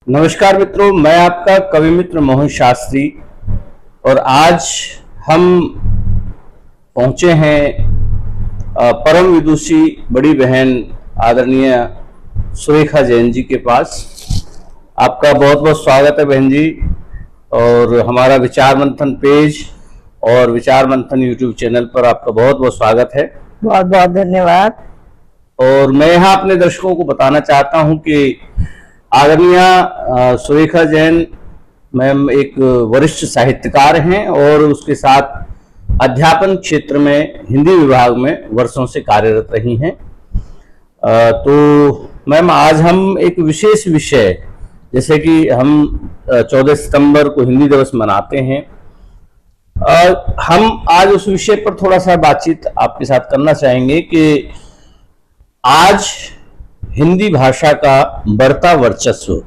नमस्कार मित्रों, मैं आपका कवि मित्र मोहन शास्त्री और आज हम पहुंचे हैं परम विदुषी बड़ी बहन आदरणीय सुरेखा जैन जी के पास। आपका बहुत बहुत स्वागत है बहन जी। और हमारा विचार मंथन पेज और विचार मंथन यूट्यूब चैनल पर आपका बहुत बहुत स्वागत है। बहुत बहुत धन्यवाद। और मैं यहाँ अपने दर्शकों को बताना चाहता हूँ कि आदरणीय सुरेखा जैन मैम एक वरिष्ठ साहित्यकार हैं और उसके साथ अध्यापन क्षेत्र में हिंदी विभाग में वर्षों से कार्यरत रही हैं। तो मैम आज हम एक विशेष विषय, जैसे कि हम 14 सितंबर को हिंदी दिवस मनाते हैं, हम आज उस विषय पर थोड़ा सा बातचीत आपके साथ करना चाहेंगे कि आज हिंदी भाषा का बढ़ता वर्चस्व,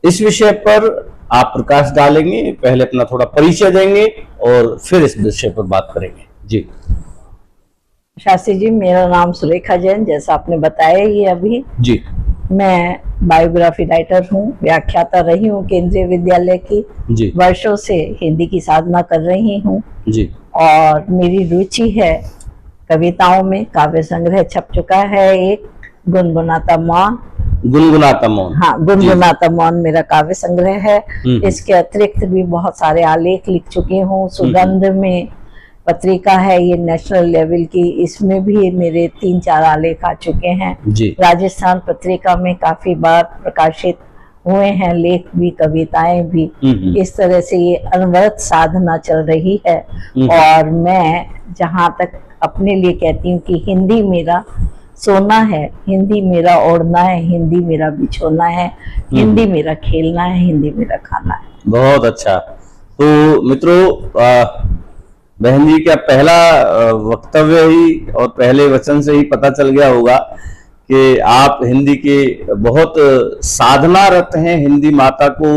इस विषय पर आप प्रकाश डालेंगे। पहले अपना थोड़ा परिचय देंगे और फिर इस विषय पर बात करेंगे। जी शास्त्री जी, मेरा नाम सुरेखा जैन, जैसा आपने बताया ये अभी। जी, मैं बायोग्राफी राइटर हूँ, व्याख्याता रही हूँ केंद्रीय विद्यालय की। जी, वर्षों से हिंदी की साधना कर रही हूँ। जी, और मेरी रुचि है कविताओं में। काव्य संग्रह छप चुका है एक, गुनगुनाता मौन। गुनगुनाता मौन, हाँ, गुनगुनाता मौन मेरा काव्य संग्रह है। इसके अतिरिक्त भी बहुत सारे आलेख लिख चुकी हूँ। सुगंध में पत्रिका है, ये नेशनल लेवल की, इसमें भी मेरे 3-4 आलेख आ चुके हैं। राजस्थान पत्रिका में काफी बार प्रकाशित हुए हैं लेख भी, कविताएं भी। इस तरह से ये अनवरत साधना चल रही है। और मैं जहाँ तक अपने लिए कहती हूँ कि हिंदी मेरा सोना है, हिंदी मेरा ओढ़ना है, हिंदी मेरा बिछोना है, हिंदी मेरा खेलना है, हिंदी मेरा खाना है। बहुत अच्छा। तो मित्रों, बहन जी का पहला वक्तव्य ही और पहले वचन से ही पता चल गया होगा कि आप हिंदी के बहुत साधनारत हैं। हिंदी माता को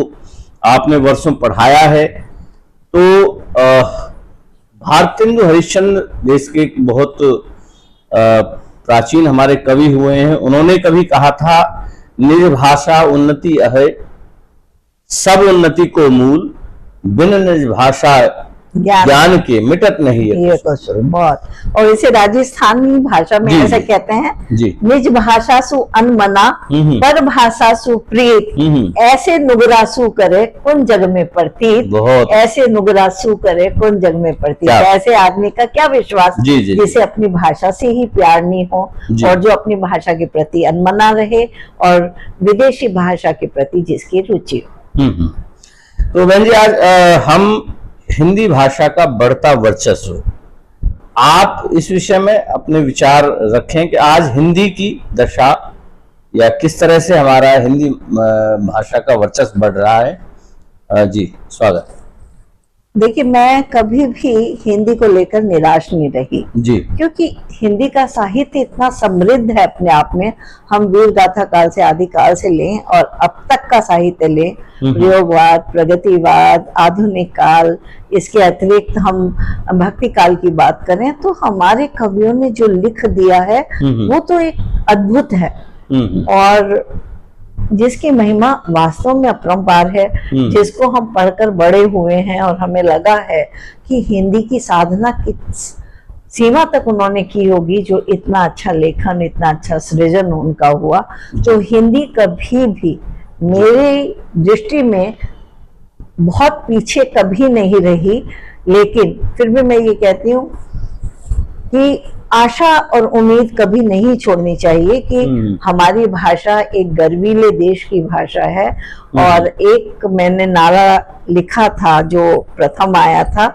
आपने वर्षों पढ़ाया है। तो भारतेंदु हरिश्चंद्र देश के बहुत प्राचीन हमारे कवि हुए हैं। उन्होंने कभी कहा था, निज भाषा उन्नति अहै, सब उन्नति को मूल, बिन निज भाषा ज्ञान के मिटत नहीं है। ये तो बहुत। और इसे राजस्थानी भाषा में ऐसा कहते हैं, निज भाषा सु अनमना, पर भाषा सु प्रीत, ऐसे नुगरासु करे कौन जग में प्रतीत, ऐसे नुगरासु करे कौन जग में प्रतीत। ऐसे आदमी का क्या विश्वास जिसे अपनी भाषा से ही प्यार नहीं हो और जो अपनी भाषा के प्रति अनमना रहे और विदेशी भाषा के प्रति जिसकी रुचि हो। तो बहन जी, आज हम हिंदी भाषा का बढ़ता वर्चस्व, आप इस विषय में अपने विचार रखें कि आज हिंदी की दशा या किस तरह से हमारा हिंदी भाषा का वर्चस्व बढ़ रहा है। जी, स्वागत। देखिए, मैं कभी भी हिंदी को लेकर निराश नहीं रही जी, क्योंकि हिंदी का साहित्य इतना समृद्ध है अपने आप में। हम वीर गाथा काल से आदि काल से लें और अब तक का साहित्य लें, प्रयोगवाद, प्रगतिवाद, आधुनिक काल, इसके अतिरिक्त हम भक्ति काल की बात करें तो हमारे कवियों ने जो लिख दिया है वो तो एक अद्भुत है और जिसकी महिमा वास्तव में अपरंपार है, जिसको हम पढ़कर बड़े हुए हैं और हमें लगा है कि हिंदी की साधना किस सीमा तक उन्होंने की होगी, जो इतना अच्छा लेखन, इतना अच्छा सृजन उनका हुआ। तो हिंदी कभी भी मेरी दृष्टि में बहुत पीछे कभी नहीं रही। लेकिन फिर भी मैं ये कहती हूँ कि आशा और उम्मीद कभी नहीं छोड़नी चाहिए कि हमारी भाषा एक गर्वीले देश की भाषा है। और एक मैंने नारा लिखा था जो प्रथम आया था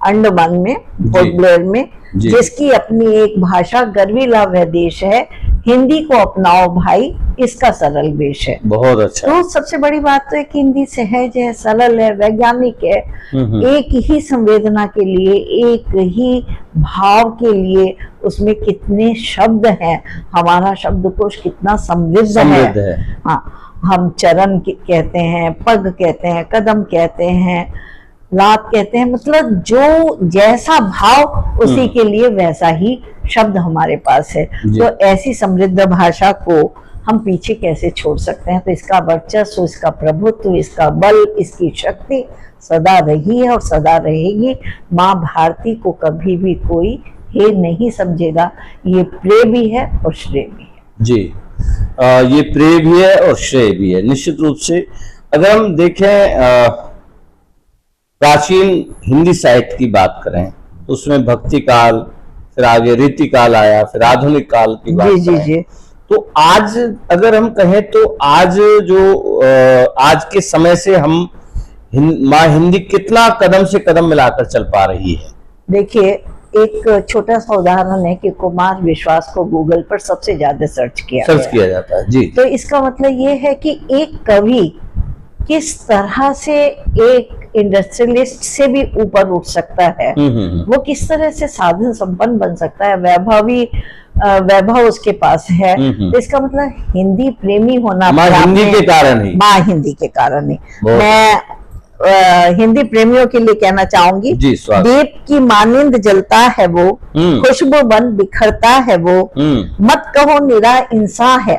अंडमान में, पोर्ट ब्लेयर में, जिसकी अपनी एक भाषा गर्वीला वह देश है, हिंदी को अपनाओ भाई, इसका सरल वेश है। बहुत अच्छा। तो सबसे बड़ी बात तो है कि हिंदी सहज है, सरल है, वैज्ञानिक है। एक ही संवेदना के लिए, एक ही भाव के लिए उसमें कितने शब्द हैं, हमारा शब्दकोश कितना समृद्ध है। हाँ, हम चरण कहते हैं, पग कहते हैं, कदम कहते हैं, लात कहते हैं, मतलब जो जैसा भाव उसी के लिए वैसा ही शब्द हमारे पास है। तो ऐसी समृद्ध भाषा को हम पीछे कैसे छोड़ सकते हैं। तो इसका वर्चस्व, इसका प्रभुत्व, इसका बल, इसकी शक्ति सदा रही है और सदा रहेगी। माँ भारती को कभी भी कोई हे नहीं समझेगा। ये प्रेय भी है और श्रेय भी है। जी, ये प्रेय भी है और श्रेय भी है निश्चित रूप से। अगर हम देखें प्राचीन हिंदी साहित्य की बात करें तो उसमें भक्ति काल, फिर आगे रीति काल आया, फिर आधुनिक काल की बात करें तो आज अगर हम कहें तो आज आज के समय से हम माँ हिंदी कितना कदम से कदम मिलाकर चल पा रही है। देखिए, एक छोटा सा उदाहरण है कि कुमार विश्वास को गूगल पर सबसे ज्यादा सर्च किया जाता है। जी, तो इसका मतलब ये है कि एक कवि किस तरह से एक इंडस्ट्रियलिस्ट से भी ऊपर उठ सकता है, वो किस तरह से साधन संपन्न बन सकता है, वैभव उसके पास है। तो इसका मतलब हिंदी प्रेमी होना माँ हिंदी के कारण ही, माँ हिंदी के कारण ही। मैं हिंदी प्रेमियों के लिए कहना चाहूंगी, दीप की मानिंद जलता है वो, खुशबू बन बिखरता है वो, मत कहो निरा इंसान है,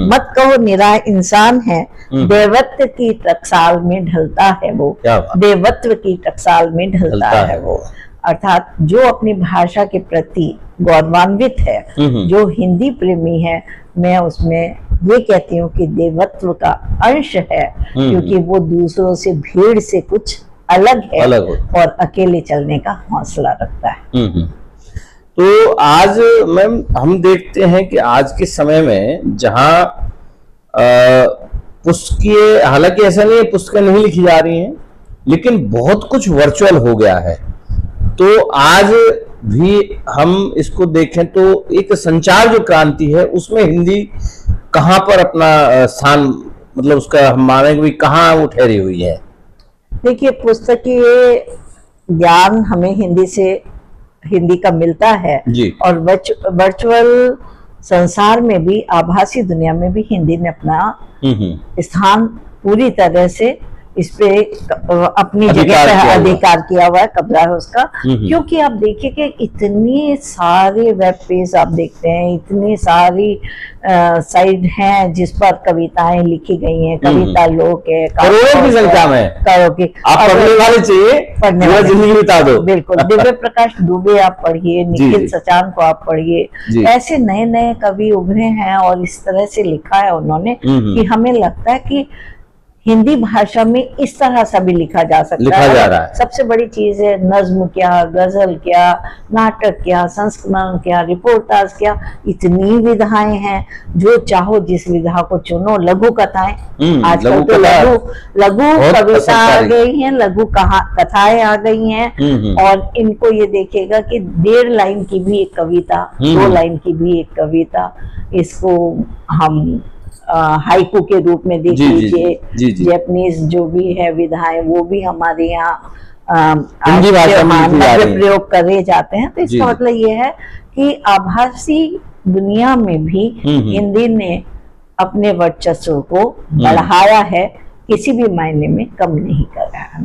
मत कहो निरा इंसान है, देवत्व की टकसाल में ढलता है वो, देवत्व की टकसाल में ढलता है वो। अर्थात जो अपनी भाषा के प्रति गौरवान्वित है, जो हिंदी प्रेमी है, मैं उसमें ये कहती हूँ कि देवत्व का अंश है, क्योंकि वो दूसरों से, भीड़ से कुछ अलग है और अकेले चलने का हौसला रखता है। तो आज मैम हम देखते हैं कि आज के समय में जहाँ पुस्तकें, हालांकि ऐसा नहीं है पुस्तकें नहीं लिखी जा रही हैं, लेकिन बहुत कुछ वर्चुअल हो गया है। तो आज भी हम इसको देखें तो एक संचार जो क्रांति है उसमें हिंदी कहाँ पर अपना स्थान, मतलब उसका हम मानेंगे भी कहाँ वो ठहरी हुई है। देखिए, पुस्तकीय ज्ञान हमें हिंदी का मिलता है जी। और वर्चुअल संसार में भी, आभासी दुनिया में भी हिंदी ने अपना स्थान पूरी तरह से इस पे अपनी जगह पे अधिकार किया हुआ है, कब्जा है उसका। क्योंकि आप देखिए कि इतने सारे वेब पेज आप देखते हैं, इतनी सारी साइट हैं जिस पर कविताएं लिखी गई हैं, कविता लोक है, करोड़ों की संख्या में, करोड़ों की। आप पढ़ने वाले चाहिए, पढ़ने वाले जिंदगी बिता दो। बिल्कुल, दिव्य प्रकाश दुबे आप पढ़िए, निखिल सचान को आप पढ़िए, ऐसे नए नए कवि उभरे हैं और इस तरह से लिखा है उन्होंने कि हमें लगता है कि हिंदी भाषा में इस तरह से भी लिखा जा सकता है। जा रहा है। सबसे बड़ी चीज है नज्म क्या, गजल क्या, नाटक क्या, संस्करण क्या, रिपोर्टाज क्या, इतनी विधाएं हैं। जो चाहो जिस विधा को चुनो। लघु कथाएं, आजकल तो लघु कविता आ गई हैं, लघु कथाएं आ गई हैं। और इनको ये देखिएगा कि 1.5 लाइन की भी एक कविता, 2 लाइन की भी एक कविता, इसको हम हाइकू के रूप में देख लीजिए। जैपनीज जो भी है विधाएं, वो भी हमारे यहाँ प्रयोग करे जाते हैं। तो इसका मतलब ये है कि आभासी दुनिया में भी हिंदी ने अपने वर्चस्व को बढ़ाया है, किसी भी मायने में कम नहीं कर रहा है।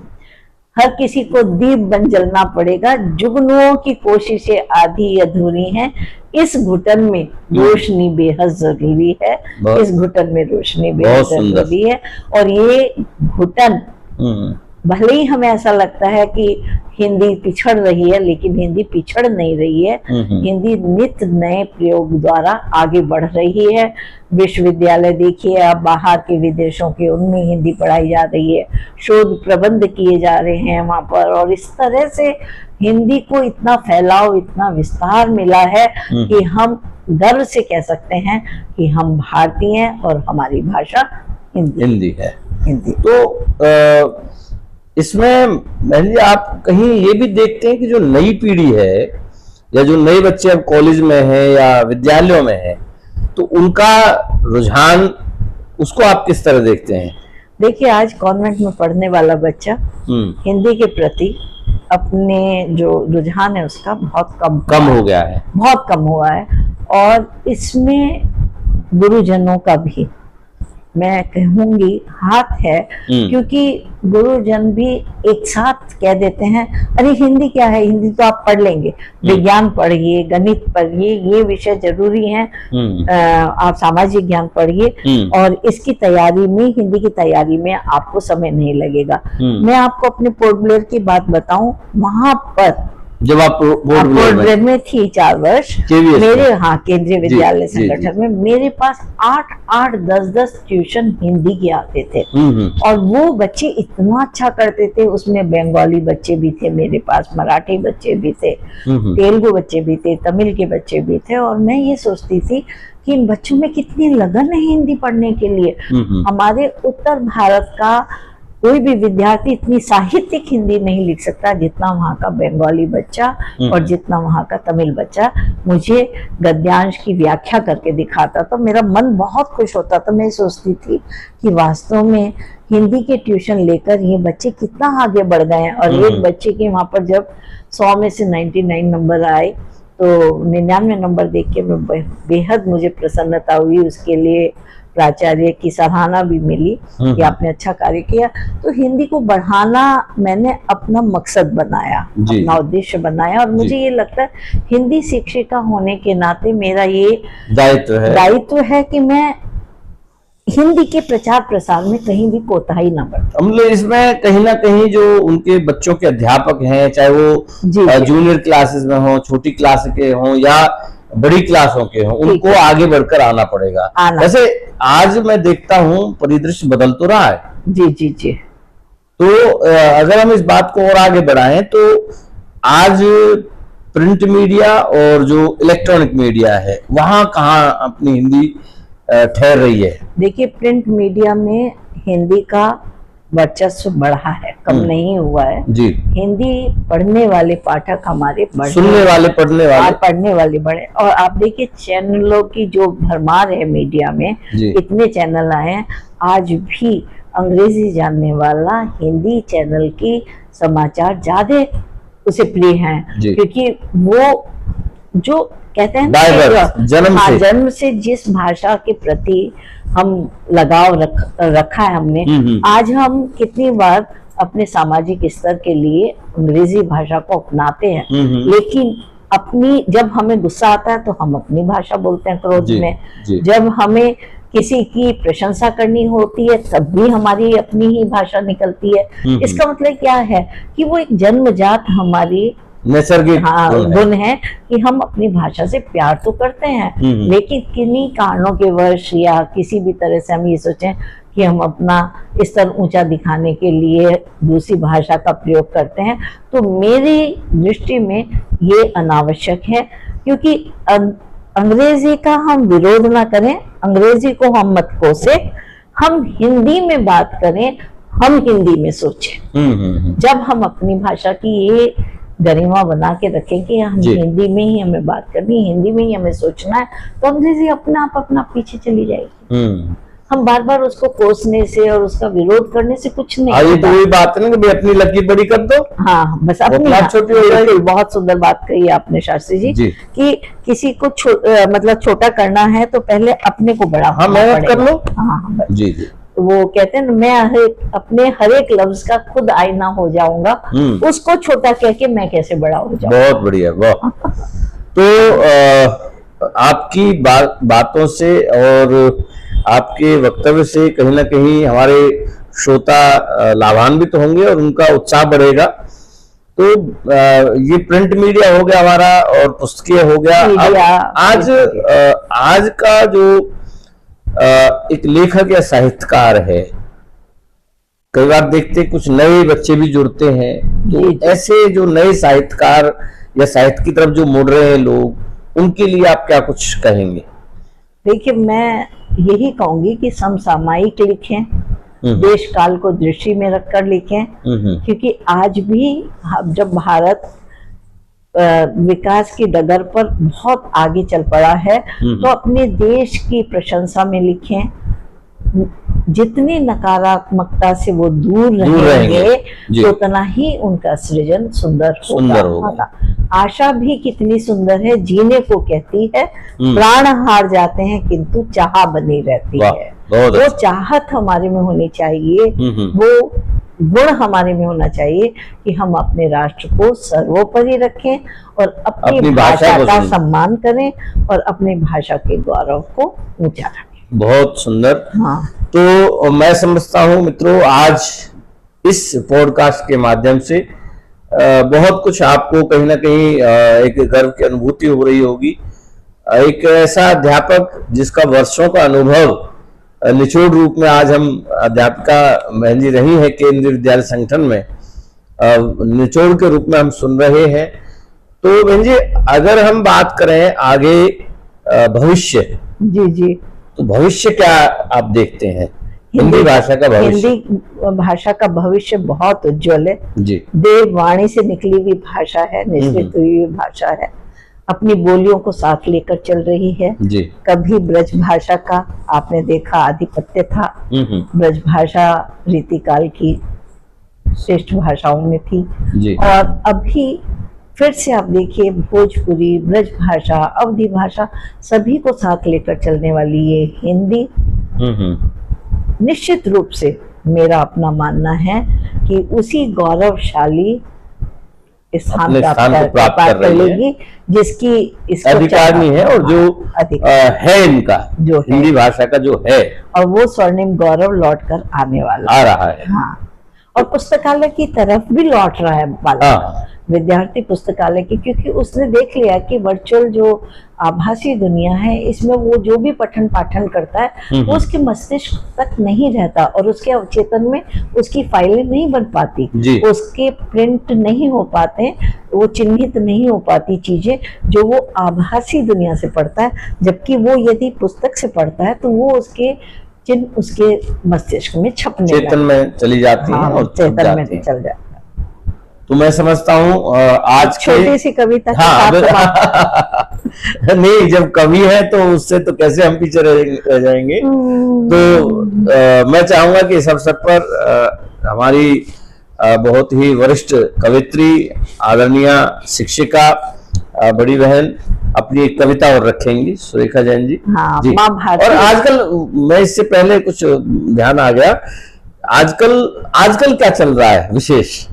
हर किसी को दीप बन जलना पड़ेगा, जुगनुओं की कोशिशें आधी अधूरी हैं, इस घुटन में रोशनी बेहद जरूरी है, इस घुटन में रोशनी बेहद जरूरी है। और ये घुटन, भले ही हमें ऐसा लगता है कि हिंदी पिछड़ रही है, लेकिन हिंदी पिछड़ नहीं रही है। हिंदी नित्य नए प्रयोग द्वारा आगे बढ़ रही है। विश्वविद्यालय देखिए अब बाहर के, विदेशों के, उनमें हिंदी पढ़ाई जा रही है, शोध प्रबंध किए जा रहे हैं वहां पर। और इस तरह से हिंदी को इतना फैलाव, इतना विस्तार मिला है कि हम गर्व से कह सकते हैं कि हम भारतीय हैं और हमारी भाषा हिंदी है। तो इसमें मैंने आप कहीं ये भी देखते हैं कि जो नई पीढ़ी है या जो नए बच्चे अब कॉलेज में हैं या विद्यालयों में हैं, तो उनका रुझान, उसको आप किस तरह देखते हैं? देखिए, आज कॉन्वेंट में पढ़ने वाला बच्चा हिंदी के प्रति अपने जो रुझान है उसका बहुत कम हो गया है, बहुत कम हुआ है। और इसमें गुरुजनों का भी मैं कहूंगी हाथ है, क्योंकि गुरुजन भी एक साथ कह देते हैं अरे हिंदी क्या है, हिंदी तो आप पढ़ लेंगे, विज्ञान पढ़िए, गणित पढ़िए, ये विषय जरूरी है, आप सामाजिक ज्ञान पढ़िए और इसकी तैयारी में, हिंदी की तैयारी में आपको समय नहीं लगेगा। मैं आपको अपने पोर्ट ब्लेयर की बात बताऊं, वहां पर जब आप पोर्ट ब्लेयर में थी 4 वर्ष मेरे, हाँ, केंद्रीय विद्यालय संगठन में मेरे पास 8-8, 10-10 ट्यूशन हिंदी के आते थे और वो बच्चे इतना अच्छा करते थे। उसमें बंगाली बच्चे भी थे मेरे पास, मराठी बच्चे भी थे, तेलुगु बच्चे भी थे, तमिल के बच्चे भी थे। और मैं ये सोचती थी कि इन बच्चों में कितनी लगन है हिंदी पढ़ने के लिए। हमारे उत्तर भारत का कोई भी विद्यार्थी इतनी साहित्यिक हिंदी नहीं लिख सकता जितना वहाँ का बंगाली बच्चा और जितना वहाँ का तमिल बच्चा मुझे गद्यांश की व्याख्या करके दिखाता। तो मेरा मन बहुत खुश होता था। मैं सोचती थी कि वास्तव में हिंदी के ट्यूशन लेकर ये बच्चे कितना आगे बढ़ गए हैं। और एक बच्चे के वहाँ पर जब 100 में से 99 नंबर आए तो 99 नंबर देख के मैं बेहद मुझे प्रसन्नता हुई। उसके लिए प्राचार्य की सराहना भी मिली कि आपने अच्छा कार्य किया। तो हिंदी को बढ़ाना मैंने अपना मकसद बनाया, अपना उद्देश्य बनाया। और मुझे ये लगता है हिंदी शिक्षिका होने के नाते मेरा ये दायित्व है कि मैं हिंदी के प्रचार प्रसार में कहीं भी कोताही ना बरतूं। मतलब इसमें कहीं ना कहीं जो उनके बच्चों के अध्यापक हैं, चाहे वो जूनियर क्लासेस में हो, छोटी क्लास के हों या बड़ी क्लासों के हों, उनको आगे बढ़कर आना पड़ेगा। वैसे आज मैं देखता हूँ परिदृश्य बदल तो रहा है। जी जी जी। तो अगर हम इस बात को और आगे बढ़ाएं तो आज प्रिंट मीडिया और जो इलेक्ट्रॉनिक मीडिया है वहां कहाँ अपनी हिंदी ठहर रही है? देखिए, प्रिंट मीडिया में हिंदी का वर्चस्व बढ़ा है, कम नहीं हुआ है जी। हिंदी पढ़ने वाले पाठक हमारे बढ़े, सुनने वाले, पढ़ने वाले बढ़े। और आप देखिए चैनलों की जो भरमार है मीडिया में, इतने चैनल आए हैं। आज भी अंग्रेजी जानने वाला हिंदी चैनल की समाचार ज्यादा उसे प्रिय हैं, क्योंकि वो जो कहते हैं जन्म से जिस भाषा के प्रति हम लगाव रखा है हमने, आज हम कितनी बार अपने सामाजिक स्तर के लिए अंग्रेजी भाषा को अपनाते हैं, लेकिन अपनी, जब हमें गुस्सा आता है तो हम अपनी भाषा बोलते हैं क्रोध में, जब हमें किसी की प्रशंसा करनी होती है तब भी हमारी अपनी ही भाषा निकलती है। इसका मतलब क्या है कि वो एक जन्मजात हमारी नैसर्गिक गुण है कि हम अपनी भाषा से प्यार तो करते हैं, लेकिन किन्हीं कारणों के वश या किसी भी तरह से हम ये सोचें कि हम अपना स्तर ऊंचा दिखाने के लिए दूसरी भाषा का प्रयोग करते हैं, तो मेरी दृष्टि में ये अनावश्यक है। क्योंकि अंग्रेजी का हम विरोध ना करें, अंग्रेजी को हम मत कोसे, हम हिंदी में बात करें, हम हिंदी में सोचें। जब हम अपनी भाषा की ये गरिमा बना के रखें कि हम हिंदी में ही हमें बात करनी, हिंदी में ही हमें सोचना है, तो अंग्रेजी अपने आप अपना पीछे चली जाएगी। हम बार बार उसको कोसने से और उसका विरोध करने से कुछ नहीं होता। ये तो वही बात है ना कि अपनी लकीर बड़ी कर दो। हाँ, बस अपनी छोटी हो जाएगी। बहुत सुंदर बात कही आपने शास्त्री जी कि किसी को मतलब छोटा करना है तो पहले अपने को बड़ा कर लो। हाँ जी जी। वो कहते हैं मैं अपने हर एक लफ्ज का खुद आईना हो जाऊंगा, उसको छोटा कह के मैं कैसे बड़ा हो जाऊंगा। बहुत बढ़िया, वाह। तो आपकी बातों से और आपके वक्तव्य से कहीं ना कहीं हमारे श्रोता लाभान्वित होंगे और उनका उत्साह बढ़ेगा। तो ये प्रिंट मीडिया हो गया हमारा और पुस्तकीय हो गया। आज का जो एक लेखक या साहित्यकार है, कई बार देखते कुछ नए बच्चे भी जुड़ते हैं, तो ऐसे जो नए साहित्यकार या साहित्य की तरफ जो मुड़ रहे हैं लोग, उनके लिए आप क्या कुछ कहेंगे? देखिए, मैं यही कहूंगी कि समसामयिक लिखें, देश काल को दृष्टि में रखकर लिखें, क्योंकि आज भी जब भारत विकास की डगर पर बहुत आगे चल पड़ा है, तो अपने देश की प्रशंसा में लिखें। जितनी नकारात्मकता से वो दूर रहेंगे तो उतना ही उनका सृजन सुंदर होगा। आशा भी कितनी सुंदर है, जीने को कहती है, प्राण हार जाते हैं किंतु चाह बनी रहती है। बहुत वो अच्छा। चाहत हमारे में होनी चाहिए, हम्म। वो गुण हमारे में होना चाहिए कि हम अपने राष्ट्र को सर्वोपरि रखें और अपनी भाषा को का सुन। सम्मान करें और अपनी भाषा के गौरव को ऊंचा रखें। बहुत सुंदर। हाँ, तो मैं समझता हूँ मित्रों, आज इस पॉडकास्ट के माध्यम से बहुत कुछ आपको कहीं ना कहीं एक गर्व की अनुभूति हो रही होगी। एक ऐसा अध्यापक जिसका वर्षों का अनुभव निचोड़ रूप में, आज हम अध्यापिका बहन जी रही है केंद्रीय विद्यालय संगठन में, निचोड़ के रूप में हम सुन रहे हैं। तो बहन जी, अगर हम बात करें आगे भविष्य, जी जी, तो भविष्य क्या आप देखते हैं हिंदी भाषा का भविष्य? हिंदी भाषा का भविष्य बहुत उज्जवल है जी। देववाणी से निकली हुई भाषा है, निश्चित हुई हुई भाषा है, अपनी बोलियों को साथ लेकर चल रही है जी। कभी ब्रज भाषा का आपने देखा आधिपत्य था, ब्रज भाषा रीतिकाल की श्रेष्ठ भाषाओं में थी जी। और अभी फिर से आप देखिए भोजपुरी, ब्रज भाषा, अवधी भाषा, सभी को साथ लेकर चलने वाली ये हिंदी निश्चित रूप से मेरा अपना मानना है कि उसी गौरवशाली स्थान प्राप्त कर लेगी जिसकी इसको अधिकार नहीं है, और जो है इनका, जो हिंदी भाषा का जो है, और वो स्वर्णिम गौरव लौट कर आने वाला आ रहा है। हाँ, और पुस्तकालय की तरफ भी लौट रहा है वाला। हाँ। विद्यार्थी पुस्तकालय की, क्योंकि उसने देख लिया कि वर्चुअल जो आभासी दुनिया है इसमें वो जो भी पठन पाठन करता है वो उसके मस्तिष्क तक नहीं रहता और उसके अवचेतन में उसकी फाइलें नहीं बन पाती, उसके प्रिंट नहीं हो पाते, वो चिन्हित नहीं हो पाती चीजें जो वो आभासी दुनिया से पढ़ता है। जबकि वो यदि पुस्तक से पढ़ता है तो वो उसके चिन्ह उसके मस्तिष्क में छपने चेतन में चली जाती है और चेतन में चल जाती है। तो मैं समझता हूँ आज छोटी सी कविता नहीं, जब कवि है तो उससे तो कैसे हम पीछे रह जाएंगे। तो मैं चाहूंगा कि इस अवसर पर हमारी बहुत ही वरिष्ठ कवित्री, आदरणीय शिक्षिका, बड़ी बहन अपनी एक कविता और रखेंगी, सुरेखा जैन जी। हाँ, जी। और आजकल मैं इससे पहले कुछ ध्यान आ गया, आजकल क्या चल रहा है विशेष?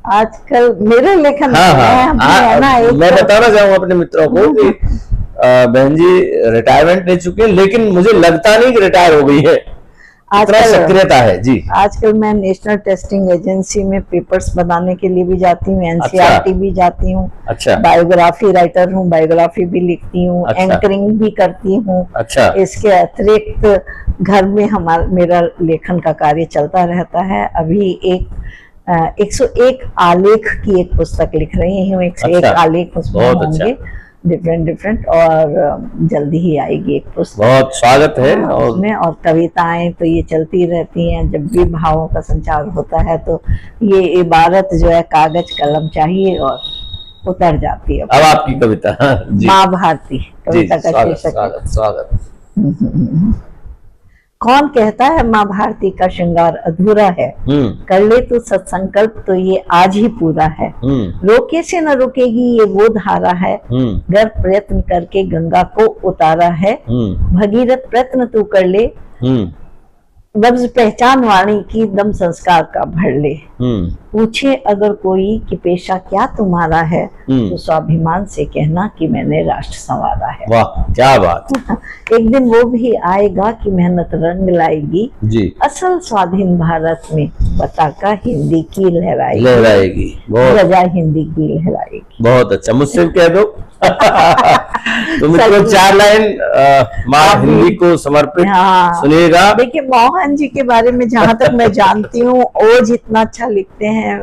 आजकल मेरे लेखन मैं बताना चाहूंगा अपने मित्रों को कि बहन जी रिटायरमेंट ले चुके हैं, लेकिन मुझे लगता नहीं कि रिटायर हो गई है, इतना सक्रियता है। जी। आजकल मैं नेशनल टेस्टिंग एजेंसी में पेपर्स बनाने के लिए भी जाती हूँ, एनसीईआरटी भी जाती हूँ, बायोग्राफी राइटर हूँ, बायोग्राफी भी लिखती हूँ, एंकरिंग भी करती हूँ। इसके अतिरिक्त घर में मेरा लेखन का कार्य चलता रहता है। अभी 101 आलेख की एक पुस्तक लिख रही हूँ, 101 आलेख उसमें होंगे, डिफरेंट, और जल्दी ही आएगी एक पुस्तक। बहुत स्वागत है उसमें। और कविताएं तो ये चलती रहती हैं, जब भी भावों का संचार होता है तो ये इबारत जो है कागज कलम चाहिए और उतर जाती है। अब आपकी कविता माँ भारती कविता का शीर्षक। स्वागत। कौन कहता है माँ भारती का श्रृंगार अधूरा है, कर ले तू सत्संकल्प तो ये आज ही पूरा है, रोके से न रुकेगी ये वो धारा है, गर प्रयत्न करके गंगा को उतारा है, भगीरथ प्रयत्न तू कर ले, लफ्ज पहचान वाणी की दम संस्कार का भर ले, पूछे अगर कोई कि पेशा क्या तुम्हारा है, तो स्वाभिमान से कहना कि मैंने राष्ट्र संवारा है। वाह, क्या बात। एक दिन वो भी आएगा कि मेहनत रंग लाएगी जी, असल स्वाधीन भारत में पताका हिंदी की लहराएगी, ध्वजा हिंदी की लहराएगी। बहुत अच्छा, मुझसे कह दो। तो मित्रों 4 लाइन माँ हिंदी को समर्पित सुनिएगा। देखिए मोहन जी के बारे में जहाँ तक मैं जानती हूँ, ओज इतना अच्छा लिखते हैं,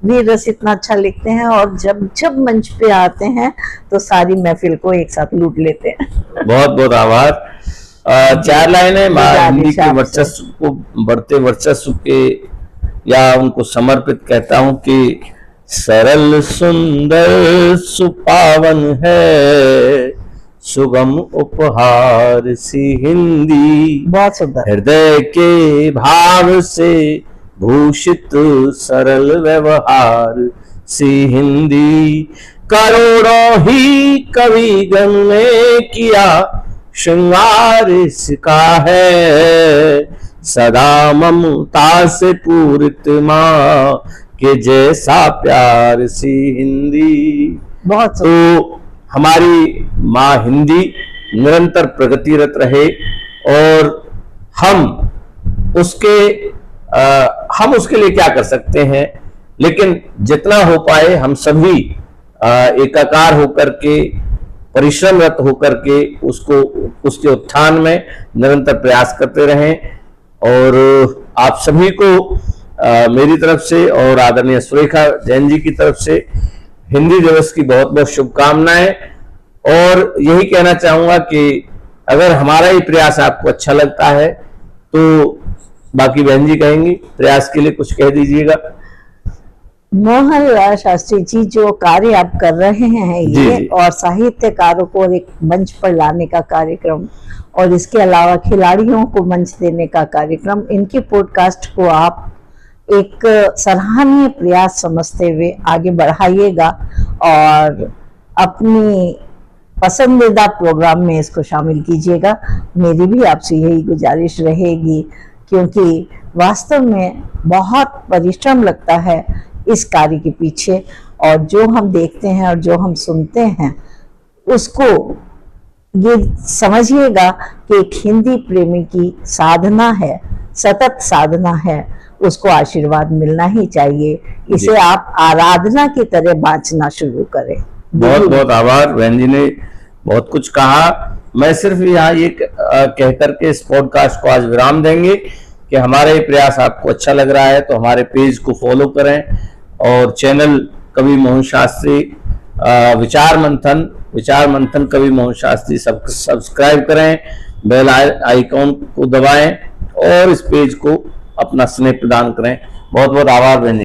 वीर रस इतना अच्छा लिखते हैं, और जब मंच पे आते हैं तो सारी महफिल को एक साथ लूट लेते हैं। बहुत बहुत आभार। 4 लाइनें माँ हिंदी के वर्चस्व को, बढ़ते वर्चस्व के या उनको समर्पित कहता हूँ कि सरल सुंदर सुपावन है, सुगम उपहार सी हिंदी, बहुत सुंदर, हृदय के भाव से भूषित सरल व्यवहार सी हिंदी, करोड़ों ही कविगण ने किया श्रृंगार इसका है, सदा ममता से पूरित माँ के जैसा प्यार सी हिंदी। बहुत तो हमारी माँ हिंदी निरंतर प्रगतिरत रहे और हम उसके लिए क्या कर सकते हैं, लेकिन जितना हो पाए हम सभी एकाकार होकर के, परिश्रमरत होकर के उसके उत्थान में निरंतर प्रयास करते रहें। और आप सभी को मेरी तरफ से और आदरणीय सुरेखा जैन जी की तरफ से हिंदी दिवस की बहुत बहुत शुभकामनाएं। और यही कहना चाहूंगा कि अगर हमारा ये प्रयास आपको अच्छा लगता है तो बाकी बहन जी कहेंगी, प्रयास के लिए कुछ कह दीजिएगा। मोहनलाल शास्त्री जी, जो कार्य आप कर रहे हैं ये, और साहित्यकारों को एक मंच पर लाने का कार्यक्रम, और इसके अलावा खिलाड़ियों को मंच देने का कार्यक्रम, इनके पॉडकास्ट को आप एक सराहनीय प्रयास समझते हुए आगे बढ़ाइएगा और अपनी पसंदीदा प्रोग्राम में इसको शामिल कीजिएगा। मेरी भी आपसे यही गुजारिश रहेगी, क्योंकि वास्तव में बहुत परिश्रम लगता है इस कार्य के पीछे, और जो हम देखते हैं और जो हम सुनते हैं उसको ये समझिएगा कि एक हिंदी प्रेमी की साधना है, सतत साधना है, उसको आशीर्वाद मिलना ही चाहिए। इसे आप आराधना की तरह बांचना शुरू करें। बहुत बहुत आभार, बहन जी ने बहुत कुछ कहा। मैं सिर्फ यहाँ ये कहकर के इस पॉडकास्ट को आज विराम देंगे कि हमारा ये प्रयास आपको अच्छा लग रहा है तो हमारे पेज को फॉलो करें और चैनल कवि मोहन शास्त्री विचार मंथन कवि मोहन शास्त्री सब्सक्राइब करें, बेल आइकॉन को दबाएं और इस पेज को अपना स्नेह प्रदान करें। बहुत बहुत आभार बहन जी।